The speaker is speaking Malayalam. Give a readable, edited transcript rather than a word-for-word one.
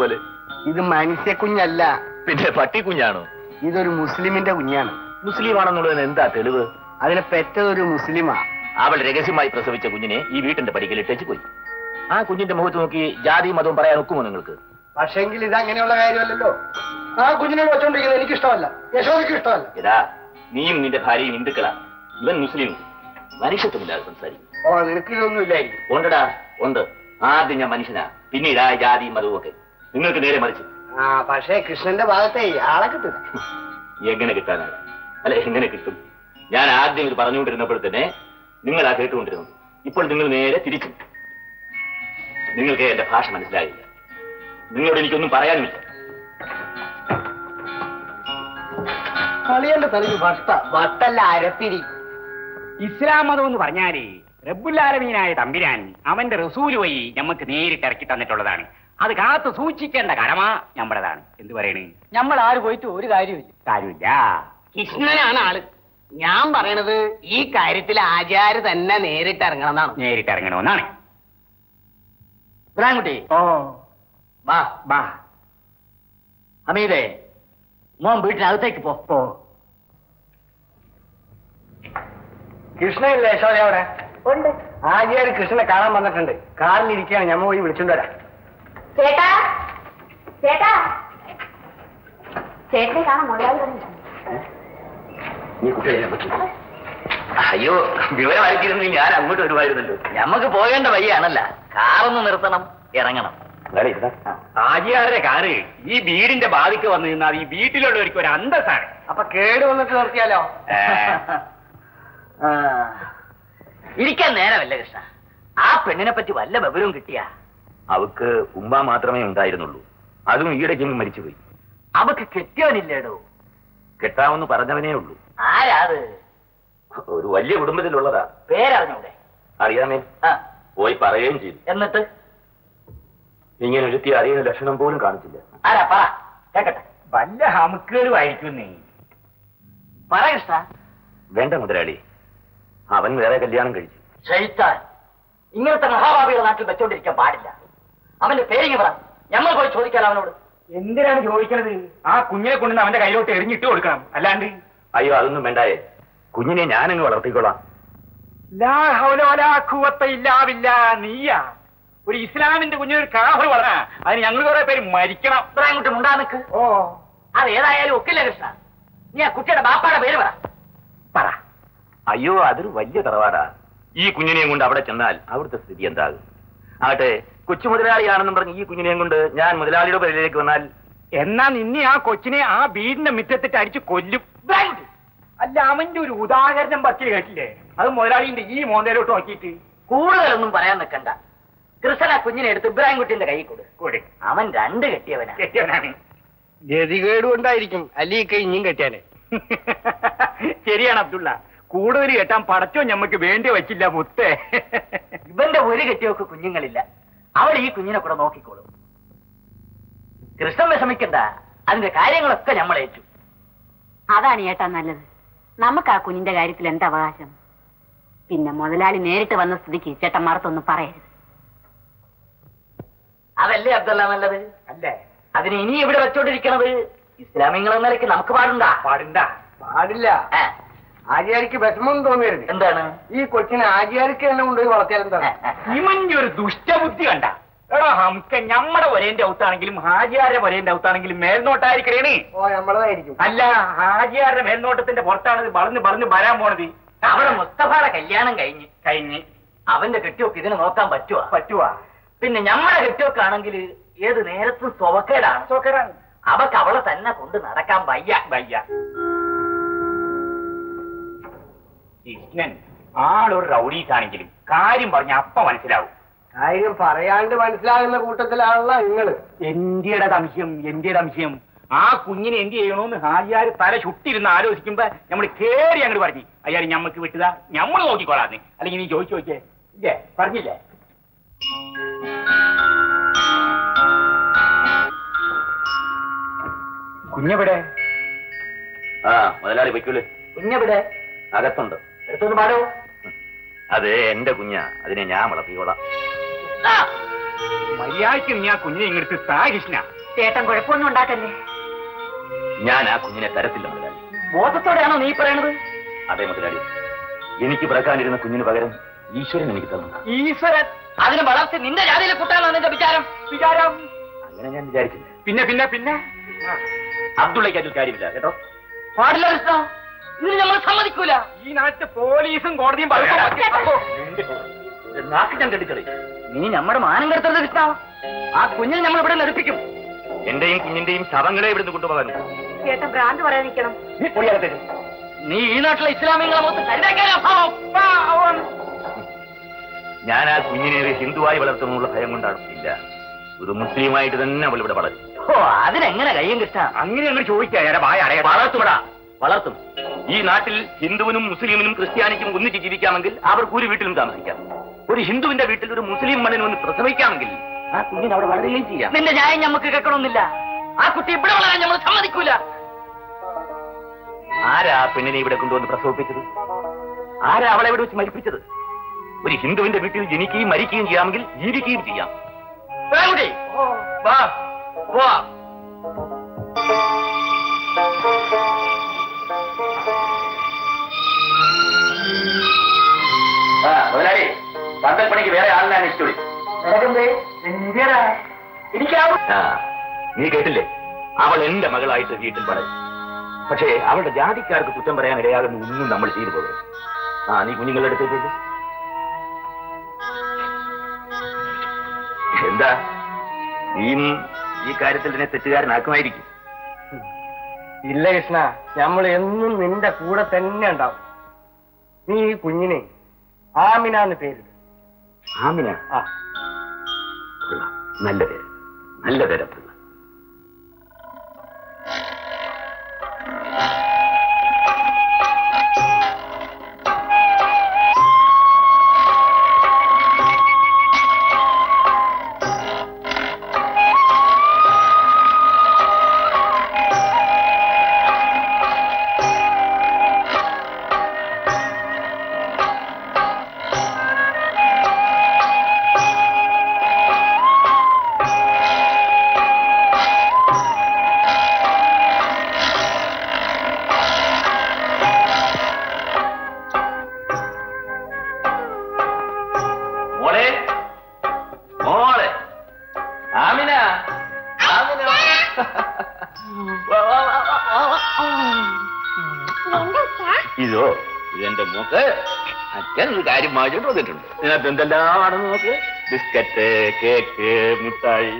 പോലെ. ഇത് മനുഷ്യ കുഞ്ഞല്ല, പിന്നെ പട്ടി കുഞ്ഞാണോ? ഇതൊരു മുസ്ലിമിന്റെ കുഞ്ഞാണ്. മുസ്ലിം ആണെന്നുള്ളതിന് എന്താ തെളിവ്? അതിനെ പെറ്റതൊരു മുസ്ലിമാ. അവൾ രഹസ്യമായി പ്രസവിച്ച കുഞ്ഞിനെ ഈ വീട്ടിന്റെ പടിക്കൽ ഇട്ടേച്ച് പോയി. ആ കുഞ്ഞിന്റെ മുഖത്ത് നോക്കി ജാതി മതവും പറയാൻ ഒക്കുമോ നിങ്ങൾക്ക്? പക്ഷെങ്കിൽ ഇത് അങ്ങനെയുള്ള കാര്യമല്ലല്ലോ. ആ കുഞ്ഞിനെ വെച്ചോണ്ടിരിക്കുന്നത് എനിക്കിഷ്ടമല്ല, യശോദയ്ക്കും ഇഷ്ടമല്ല. എടാ, നീയും നിന്റെ ഭാര്യയും ഹിന്ദുക്കളാ, ഇവൻ മുസ്ലിം. മനുഷ്യത്വമില്ലാതെ സംസാരിക്കും. ഓ, നിനക്ക് ഇതൊന്നും ഇല്ലായിരിക്കും. ഉണ്ടടാ, ഉണ്ട്. ആദ്യം ഞാൻ മനുഷ്യനാ, പിന്നീട് ആ ജാതിയും മതവും ഒക്കെ. നിങ്ങൾക്ക് നേരെ മറിച്ച്. ആ, പക്ഷേ കൃഷ്ണന്റെ ഭാഗത്തെ ആളെ കിട്ടില്ല. എങ്ങനെ കിട്ടാനാണ്? അല്ല, എങ്ങനെ കിട്ടും? ഞാൻ ആദ്യം ഇത് പറഞ്ഞുകൊണ്ടിരുന്നപ്പോൾ തന്നെ നിങ്ങളാ കേട്ടുകൊണ്ടിരുന്നത്. ഇപ്പോൾ നിങ്ങൾ നേരെ തിരിച്ചു. നിങ്ങൾക്ക് എന്റെ ഭാഷ മനസ്സിലായില്ല. നിങ്ങളോട് എനിക്കൊന്നും പറയാനുമില്ല. കളിയന്റെ തലയ്ക്ക് വട്ടല്ല, അരപ്പിരി. ഇസ്ലാം മതം എന്ന് പറഞ്ഞാല് റബ്ബുൽ-ആലമീനായ തമ്പുരാൻ അവന്റെ റസൂല് വഴി നമുക്ക് നേരിട്ട് ഇറക്കി തന്നിട്ടുള്ളതാണ്. അത് കാത്തു സൂക്ഷിക്കേണ്ട കടമ നമ്മുടേതാണ്. എന്ത് പറയണേ? നമ്മൾ ആര് പോയിട്ട് ഒരു കാര്യമില്ല. കൃഷ്ണനാണ് ആള്. ഞാൻ പറയണത് ഈ കാര്യത്തിൽ ആചാര്യ തന്നെ നേരിട്ട് ഇറങ്ങണമെന്നാണ്. ബ്രാൻകുട്ടി, ഓ വാ. ബാ അമീതേ, മോൻ വീട്ടിനകത്തേക്ക് പോ. കൃഷ്ണയില്ലേ യശോദ അവിടെ? ഉണ്ട്. ആചാര്യ കൃഷ്ണനെ കാണാൻ വന്നിട്ടുണ്ട്. കാറിലിരിക്കുകയാണ്, ഞമ്മ പോയി വിളിച്ചോണ്ട് വരാം. ചേട്ടാ, ചേട്ടാ, ചേട്ടനെ കാണാൻ മുതലാളി പറഞ്ഞു. നീ കുട്ടികളെ പറ്റി. അയ്യോ, വിവരമായിരിക്കും. ഞാൻ അങ്ങോട്ട് വരുമായിരുന്നല്ലോ. ഞമ്മക്ക് പോകേണ്ട വഴിയാണല്ല. കാറൊന്ന് നിർത്തണം, ഇറങ്ങണം. ആജിയാരുടെ കാറ് ഈ വീടിന്റെ ബാധിക്ക് വന്നു നിന്നാൽ ഈ വീട്ടിലുള്ളവർക്ക് ഒരു അന്തസ്സാണ്. അപ്പൊ കേട് വന്നിട്ട് നിർത്തിയാലോ? ഇരിക്കാൻ നേരമല്ല കൃഷ്ണ. ആ പെണ്ണിനെ പറ്റി വല്ല വിവരവും കിട്ടിയാ? അവക്ക് ഉമ്മ മാത്രമേ ഉണ്ടായിരുന്നുള്ളൂ. അതും ഈയിടയ്ക്ക് മരിച്ചുപോയി. അവക്ക് കെട്ടിയവനില്ലേടോ? കെട്ടാമെന്ന് പറഞ്ഞവനേ ഉള്ളൂ. ആരാത്? ഒരു വലിയ കുടുംബത്തിലുള്ളതാ. പേരറിഞ്ഞൂടെ? അറിയാമേ, പോയി പറയുകയും ചെയ്തു. എന്നിട്ട് ഇങ്ങനെ ഒരുത്തി അറിയുന്ന ലക്ഷണം പോലും കാണിച്ചില്ല. ആരാ? പറ, കേക്കട്ടെ. വല്ല ഹമുക്കുകളുമായിരിക്കും. നീ പറ കൃഷ്ണ. വേണ്ട മുതലാളി, അവൻ വേറെ കല്യാണം കഴിച്ചു. ഷെയ്ത്താൻ, ഇങ്ങനത്തെ മഹാഭാവിയുടെ നാട്ടിൽ വെച്ചോണ്ടിരിക്കാൻ പാടില്ല. അവന്റെ പേരിങ്ങ് പറ, ഞമ്മൾ പോയി ചോദിക്കാൻ അവനോട്. എന്തിനാണ് ചോദിക്കണത്? ആ കുഞ്ഞിനെ കൊണ്ടുവന്ന് അവന്റെ കയ്യിലോട്ട് എറിഞ്ഞിട്ട് കൊടുക്കണം, അല്ലാണ്ട്. അയ്യോ, അതൊന്നും വേണ്ടായേ. കുഞ്ഞിനെ ഞാനങ്ങ് വളർത്തിക്കോളാം. ലാ ഹൗല വലാ ഖുവത്ത ഇല്ലാ ബില്ലാഹ്. നീയാ ഒരു ഇസ്ലാമിന്റെ കുഞ്ഞിനൊരു കാഫർ വളരാ, അതിന് ഞങ്ങൾ കുറെ പേര് മരിക്കണം. അങ്ങോട്ട് മുണ്ടാ നിൽക്ക്. ഓ, അത് ഏതായാലും ഒക്കില്ല കൃഷ്ണ. നീ ആ കുട്ടിയുടെ ബാപ്പാടെ പേര് പറ. അയ്യോ, അതൊരു വലിയ തറവാടാ. ഈ കുഞ്ഞിനെയും കൊണ്ട് അവിടെ ചെന്നാൽ അവിടുത്തെ സ്ഥിതി എന്താകും? ആകട്ടെ, കൊച്ചു മുതലാളിയാണെന്നും പറഞ്ഞ് ഈ കുഞ്ഞിനെയും കൊണ്ട് ഞാൻ മുതലാളിയുടെ പേരിലേക്ക് വന്നാൽ എന്നാ നിന്നെ ആ കൊച്ചിനെ ആ വീടിന്റെ മുറ്റത്തിട്ട് അടിച്ച് കൊല്ലും. അല്ല, അവന്റെ ഒരു ഉദാഹരണം പറ്റിയ കേട്ടില്ലേ? അത് മുതലാളിന്റെ ഈ മോന്തയിലോട്ട് നോക്കിയിട്ട്. കൂടുതലൊന്നും പറയാൻ നിൽക്കണ്ട. കൃഷ്ണ കുഞ്ഞിനെ എടുത്ത് ഇബ്രാഹിംകുട്ടിന്റെ കൈ കൂടെ. അവൻ 2 കെട്ടിയവനാണ്. ഗതികേട് കൊണ്ടായിരിക്കും, അല്ലെ ഇനിയും കെട്ടിയാനെ. ശരിയാണ് അബ്ദുള്ള, കൂടുതൽ കെട്ടാൻ പടച്ചോ ഞമ്മക്ക് വേണ്ടി വച്ചില്ല മുത്തേ. ഇവന്റെ ഒരു കെട്ടിയൊക്കെ കുഞ്ഞുങ്ങളില്ല. അവൾ ഈ കുഞ്ഞിനെ കൂടെ നോക്കിക്കോളും. കൃഷ്ണൻ വിഷമിക്കണ്ട, അതിന്റെ കാര്യങ്ങളൊക്കെ നമ്മളേറ്റു. അതാണ് ഏട്ടാ നല്ലത്. നമുക്ക് ആ കുഞ്ഞിന്റെ കാര്യത്തിൽ എന്താ അവകാശം? പിന്നെ മുതലാളി നേരിട്ട് വന്ന സ്ഥിതിക്ക് ചേട്ടന്മാർത്തൊന്നും പറയരുത്. അതല്ലേ അബ്ദുള്ള നല്ലത്? അല്ലേ? അതിന് ഇനി ഇവിടെ വെച്ചോണ്ടിരിക്കണത് ഇസ്ലാമിങ്ങൾ എന്ന നിലയ്ക്ക് നമുക്ക് പാടില്ല. ആചാര്യക്ക് വിഷമം തോന്നരുത്. എന്താണ്? ഈ കൊച്ചിനെ ആചാര്യക്ക് തന്നെ കൊണ്ടുപോയി വളർത്തിയാലെന്താണ്? ഇവന്റെ ഒരു ദുഷ്ടബുദ്ധി കണ്ട. എടാ നമുക്ക് ഞമ്മടെ ഒരേന്റെ ഔത്താണെങ്കിലും ഹാജിയാരുടെ ഒരേന്റെ ഔത്താണെങ്കിലും മേൽനോട്ടായിരിക്കണേ. ഓ, നമ്മളതായിരിക്കും. അല്ല, ഹാജിയാരുടെ മേൽനോട്ടത്തിന്റെ പുറത്താണ് വളർന്ന് വരാൻ പോണത്. അവിടെ മുസ്തഫയുടെ കല്യാണം കഴിഞ്ഞ് അവന്റെ കെട്ടിയൊക്കെ ഇതിനെ നോക്കാൻ പറ്റുവാ? പിന്നെ ഞമ്മടെ കെട്ടിയൊക്കെ ഏത് നേരത്തും സ്വക്കേടാണ്. അവക്ക് അവളെ തന്നെ കൊണ്ട് നടക്കാൻ വയ്യ. കൃഷ്ണൻ ആളൊരു റൗഡീസാണെങ്കിലും കാര്യം പറഞ്ഞ അപ്പ മനസ്സിലാവും. കാര്യം പറയാണ്ട് മനസ്സിലാകുന്ന കൂട്ടത്തിലാണല്ലോ നിങ്ങള്. എന്തിയുടെ സംശയം? ആ കുഞ്ഞിനെ എന്ത് ചെയ്യണോന്ന് ഹാജിയാര് തല ചുട്ടിരുന്ന് ആലോചിക്കുമ്പോ നമ്മള് കേറി അങ്ങോട്ട് പറഞ്ഞു, അയ്യാര് ഞമ്മക്ക് വിട്ടതാ, ഞമ്മള് നോക്കിക്കോളാന്ന്. അല്ലെങ്കിൽ നീ ചോദിച്ചു നോക്കിയേ. ഇല്ലേ, പറഞ്ഞില്ലേ? കുഞ്ഞെവിടെ? മുതലാളി വയ്ക്കൂലേ. കുഞ്ഞെവിടെ? അകത്തുണ്ട്. എടുത്തൊന്ന് പാടോ. അത് എന്റെ കുഞ്ഞാ, അതിനെ ഞാൻ വളർത്തിക്കോളാം. മര്യാദയ്ക്ക് നീ ആ കുഞ്ഞിനെ ഇങ്ങോട്ട് താ കൃഷ്ണ. ചേട്ടൻ കുഴപ്പമൊന്നും ഉണ്ടാക്കല്ലേ. ഞാൻ ആ കുഞ്ഞിനെ തരത്തില്ല മുതലാളി. ബോധത്തോടെയാണോ നീ പറയണത്? അതെ മുതലാളി, എനിക്ക് പിറക്കാനിരുന്ന കുഞ്ഞിന് പകരം ഈശ്വരൻ എനിക്ക് തന്നു. ഈശ്വരൻ അതിനെ വളർത്തി നിന്റെ ജാതിയിൽ കൂട്ടാണോ നിന്റെ വിചാരം? അങ്ങനെ ഞാൻ വിചാരിച്ചില്ല. പിന്നെ പിന്നെ പിന്നെ അബ്ദുള്ളയ്ക്ക് അതിൽ കാര്യമില്ല കേട്ടോ. പാടില്ല കൃഷ്ണ, ഇതിന് നമ്മൾ സമ്മതിക്കൂല. ഈ നാട്ടിൽ പോലീസും കോടതിയും നാക്ക് ഞാൻ കെട്ടിക്കളി. നീ നമ്മുടെ മാനം കെടുത്തരുത് കൃഷ്ണ. ആ കുഞ്ഞിനെ നമ്മൾ ഇവിടെ നിർപ്പിക്കും. എന്റെയും കുഞ്ഞിന്റെയും ശവങ്ങളെ ഇവിടുന്ന് കൊണ്ടുപോകാനുണ്ട്. ചേട്ടൻ ഭ്രാന്ത് പറയാൻ നിൽക്കണം. നീ പൊടിയാകത്തേക്ക്. നീ ഈ നാട്ടിലെ ഇസ്ലാമികളെ മൊത്തം കരുതാക്കാൻ. ഞാൻ ആ കുഞ്ഞിനെ ഒരു ഹിന്ദുവായി വളർത്തുന്നുള്ള ഭയം കൊണ്ടാണ്. ഇല്ല, ഒരു മുസ്ലിമായിട്ട് തന്നെ അവൾ ഇവിടെ വളരും. ഓ, അതിനെങ്ങനെ കഴിയും കൃഷ്ണ? അങ്ങനെ അങ്ങനെ ചോദിക്കാ വായ അടയാ. വളർത്തുവിടാ, വളർത്തും. ഈ നാട്ടിൽ ഹിന്ദുവിനും മുസ്ലിമിനും ക്രിസ്ത്യാനിക്കും ഒന്നിച്ച് ജീവിക്കാമെങ്കിൽ അവർക്ക് ഒരു വീട്ടിലും താമസിക്കാം. ഒരു ഹിന്ദുവിന്റെ വീട്ടിൽ ഒരു മുസ്ലിം മണ്ണിന് ഒന്ന് പ്രസവിക്കാമെങ്കിൽ ആ കുഞ്ഞിന് അവിടെ വളരുകയും ചെയ്യാം. നിന്റെ ന്യായം നമുക്ക് കേൾക്കണമെന്നില്ല. ആ കുട്ടി ഇവിടെ വളരാൻ നമ്മൾ സമ്മതിക്കൂല. ആരാ ആ പെണ്ണിനെ ഇവിടെ കൊണ്ടുവന്ന് പ്രസവിപ്പിച്ചത്? ആരാ അവളെ ഇവിടെ വെച്ച് മരിപ്പിച്ചത്? ഒരു ഹിന്ദുവിന്റെ വീട്ടിൽ ജനിക്കുകയും മരിക്കുകയും ചെയ്യാമെങ്കിൽ ജീവിക്കുകയും ചെയ്യാം. വാ, വാ. മുതലാളി, പന്തൽപ്പണിക്ക് വേറെ ആളിനെ അന്വേഷിച്ചോളി. നീ കേട്ടില്ലേ? അവൾ എന്റെ മകളായിട്ട് വീട്ടിൽ വളരും. പക്ഷേ അവളുടെ ജാതിക്കാർക്ക് കുറ്റം പറയാൻ ഇടയാകുന്ന ഒന്നും നമ്മൾ ചെയ്തു പോകരുത്. നീ കുഞ്ഞുങ്ങളുടെ അടുത്തേക്ക് എന്താ? നീയും ഈ കാര്യത്തിൽ തന്നെ തെറ്റുകാരനാക്കുമായിരിക്കും. ഇല്ല കൃഷ്ണ, നമ്മൾ എന്നും നിന്റെ കൂടെ തന്നെ ഉണ്ടാവും. നീ ഈ കുഞ്ഞിനെ ആമിനാന്ന് പേരിട്. ആമിന? നല്ല പേര്, നല്ല പേരപ്പുള്ള. ഇതോ ഇതെന്റെ മോക്ക് അച്ഛൻ ഒരു കാര്യം വാങ്ങിച്ചിട്ട് വന്നിട്ടുണ്ട്. ഇതിനകത്ത് എന്തെല്ലാമാണെന്ന് നോക്ക്. ബിസ്ക്കറ്റ്, കേക്ക്, മുട്ടായി.